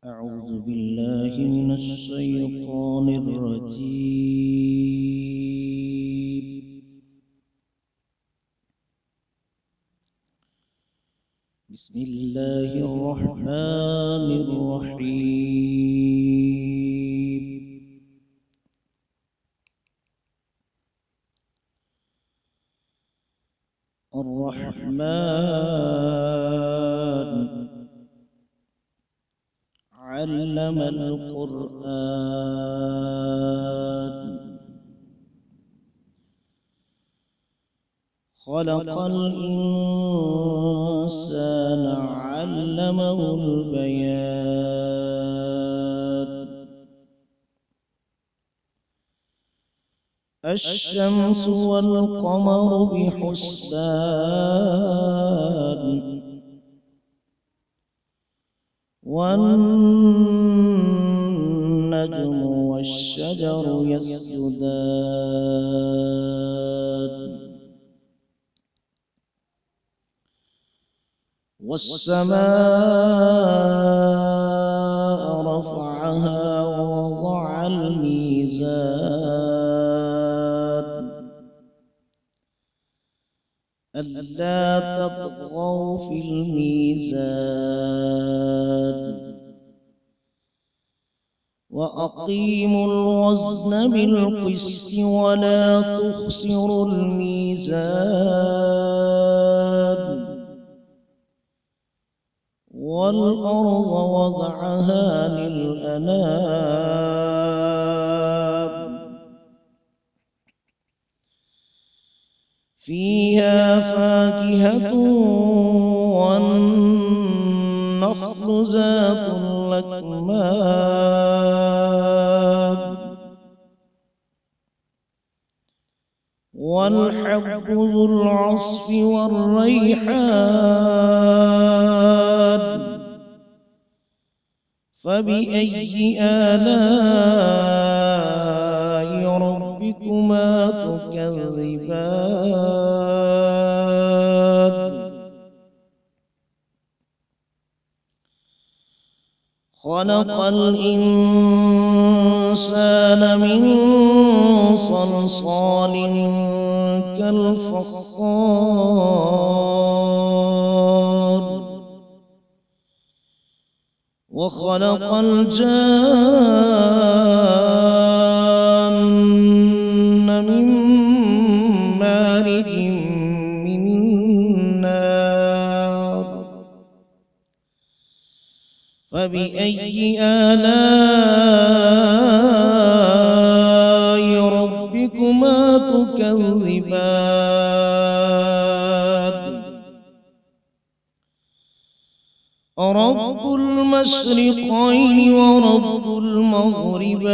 أعوذ بالله من الشيطان الرجيم. بسم الله الرحمن الرحيم. الرحمن علم القرآن خلق الإنسان علمه البيان. الشمس والقمر بحسبان والنجم والشجر يسجدان والسماء رفعها ووضع الميزان ألا تطغوا في الميزان وأقيموا الوزن بالقسط ولا تخسروا الميزان والأرض وضعها للأنام فيها فاكهة والنخل ذات الأكمام والحب ذو العصف والريحان فبأي آلاء ربكما تكذبان خلق الإنسان من صلصال كالفخار وخلق الجان من مارج من نار فبأي آلاء ربكما تكذبان رب المشرقين ورب المغربين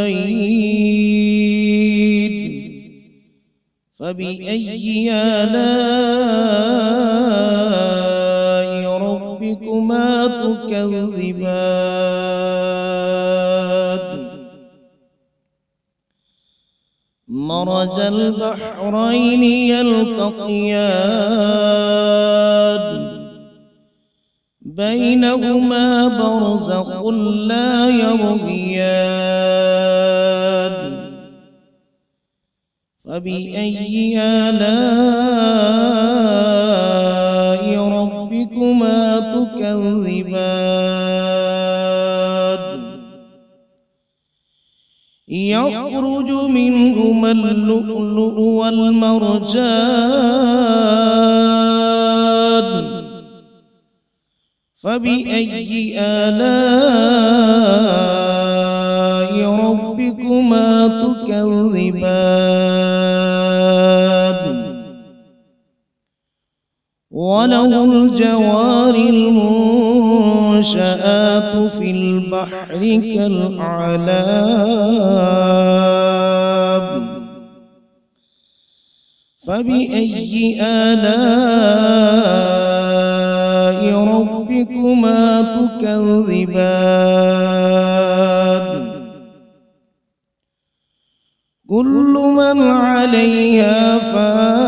فبأي آلاء ربكما تكذبان مرج البحرين يلتقيان بينهما برزخ لا يبغيان فبأي آلاء ربكما تكذبان يخرج منهما اللؤلؤ والمرجان فبأي آلاء ربكما تكذبان وله الجوار المنشآت في البحر كالأعلام فبأي آلاء ربكما تكذبان كل من عليها فان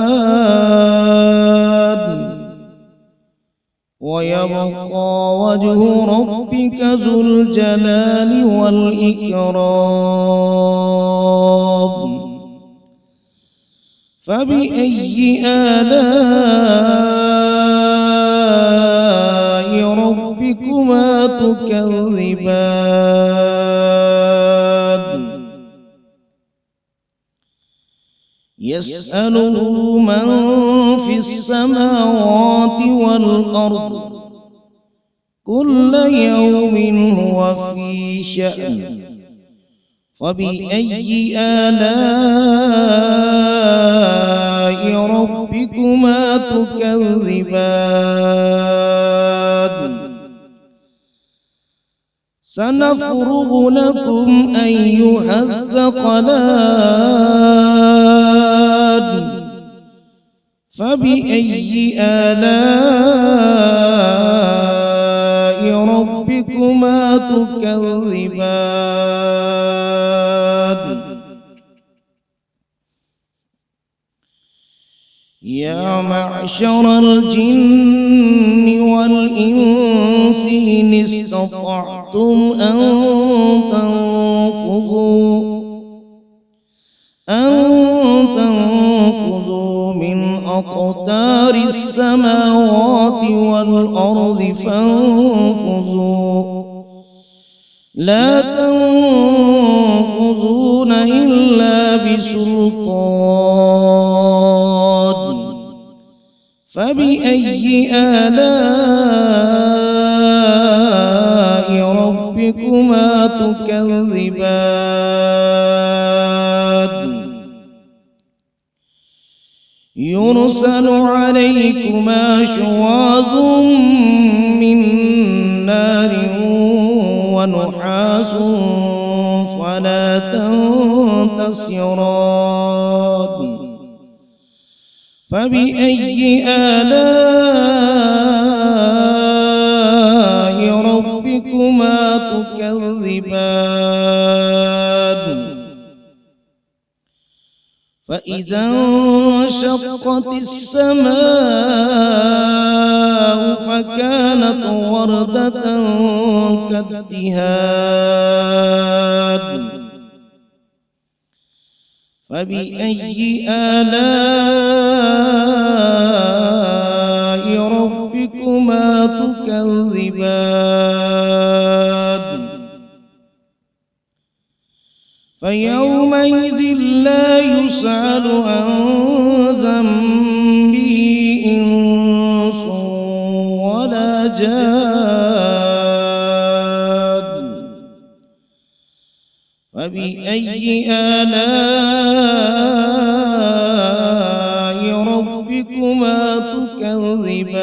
ويبقى وجه ربك ذو الجلال والإكرام. فبأي آلاء ربكما تكذبان؟ يسأله من في السماوات والأرض كل يوم هو في شأن. فبأي آلاء ربكما تكذبان؟ سنفرغ لكم أيها الثقلان. فبأي آلاء ربكما تكذبان؟ يا معشر الجن والإنس إن استطعتم أن تنفذوا من أقطار السماوات والأرض فانفذوا لا تنفذون إلا بسلطان. فبأي آلاء ربكما تكذبان؟ يرسل عليكما شواظ من نار ونحاس فلا تنتصران. فبأي آلاء ربكما تكذبان؟ فإذا انشقت السماء فكانت وردة كالدهان. فبأي آلاء ربكما تكذبان؟ فيومئذ لا يسأل عن ذنبه إنس ولا جان. فبأي آلاء ربكما تكذبان؟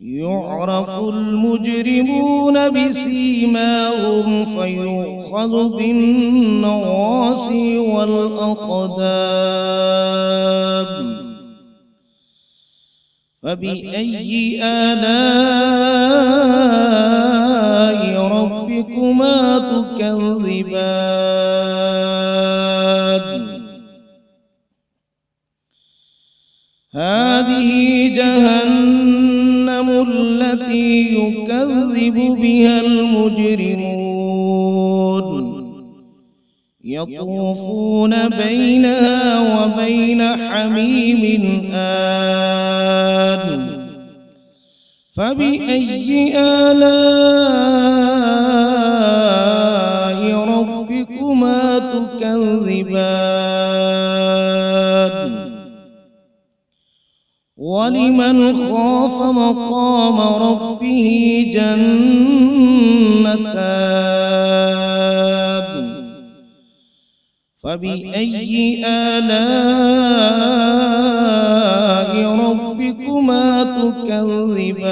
يعرف المجرمون بسيماهم فيؤخذ بالنواصي والأقدام. فبأي آلاء ربكما تكذبان؟ هذه جهنم التي يكذب بها المجرمون يطوفون بينها وبين حميم آن. فبأي آلاء ربكما تكذبان؟ ولمن خاف مقام ربه جنتان. فبأي آلاء ربكما تكذبان؟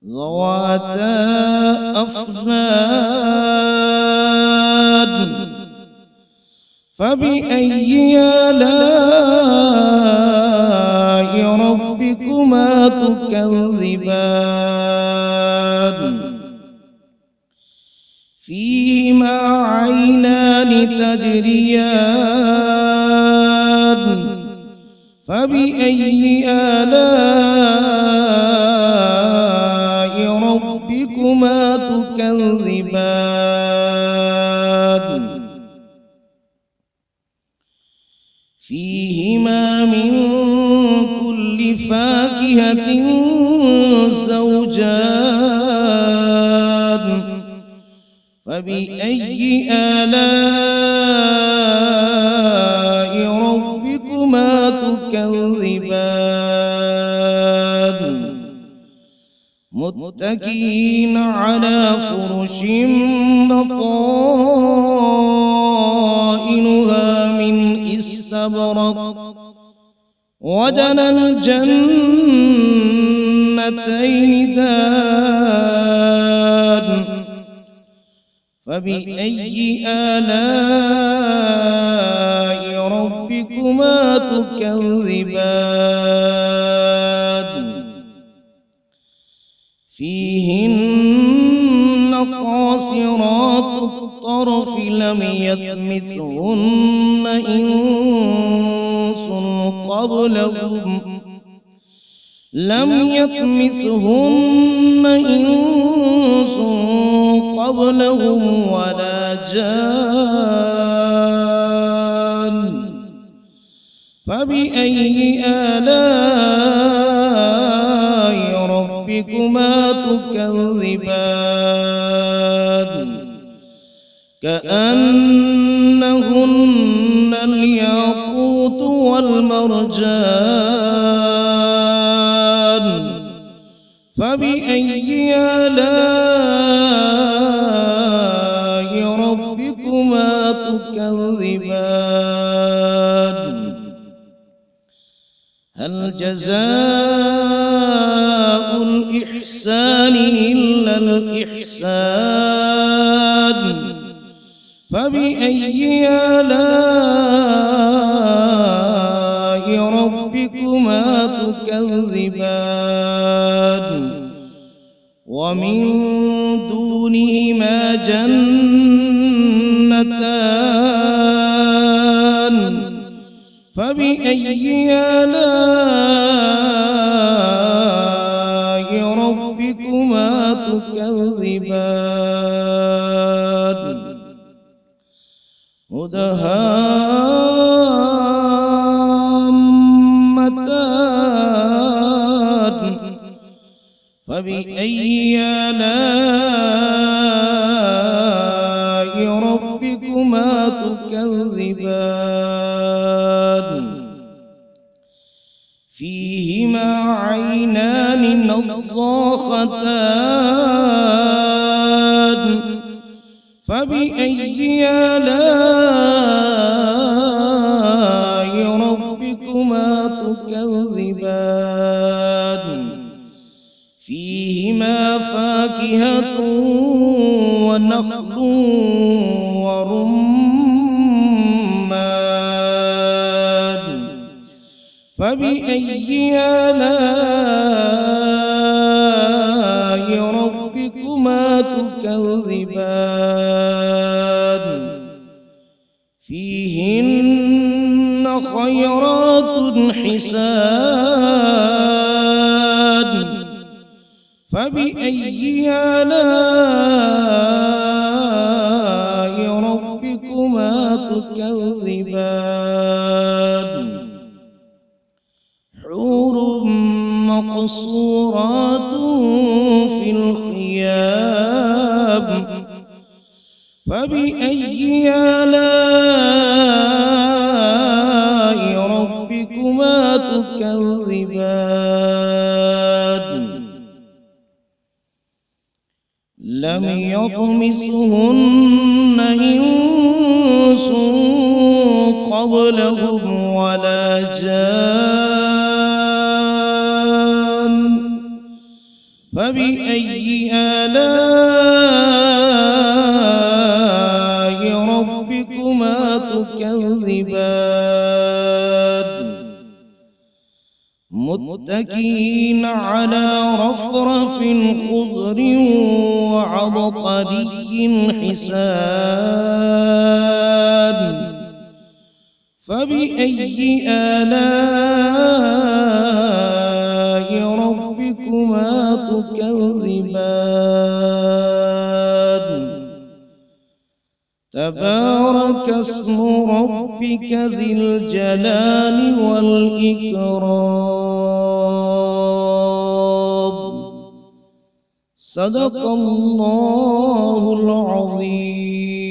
ذواتا أفنان. فبأي آلاء ربكما تكذبان؟ فيهما عينان تجريان فبأي آلاء ربكما تكذبان فيهما من كل فاكهة زوجان فبأي آلاء ربكما تكذبان متكئين على فرش بطائنها من استبرق وجنى الجنتين دان فبأي آلاء ربكما تكذبان فيهن قاصرات الطرف لم يطمثهن إنس قبلهم ولا جان فبأي آلاء ربكما تكذبان كأنهن الياقوت والمرجان فبأي آلاء ربكما تكذبان هل جزاء الإحسان إلا الإحسان فبأي آلاء ربكما تكذبان ومن دونهما جنتان فبأي آلاء ربكما تكذبان مدهامتان فبأي آلاء ربكما تكذبان فيهما عينان نضاختان فبأي آلاء ربكما تكذبان فيهما فاكهة ونخل ورمان فبأي آلاء ربكما تكذبان فيهن خيرات حسان فبأي آلاء ربكما تكذبان حور مقصورات في الخيام فبأي آلاء ربكما تكذبان لم يطمثهن إنس قبلهم ولا جان فبأي آلاء ربكما تكذبان متكئين على رفرف خضر وعبقري حسان فبأي آلاء ربكما تكذبان تبارك اسم ربك ذي الجلال والإكرام صدق الله العظيم.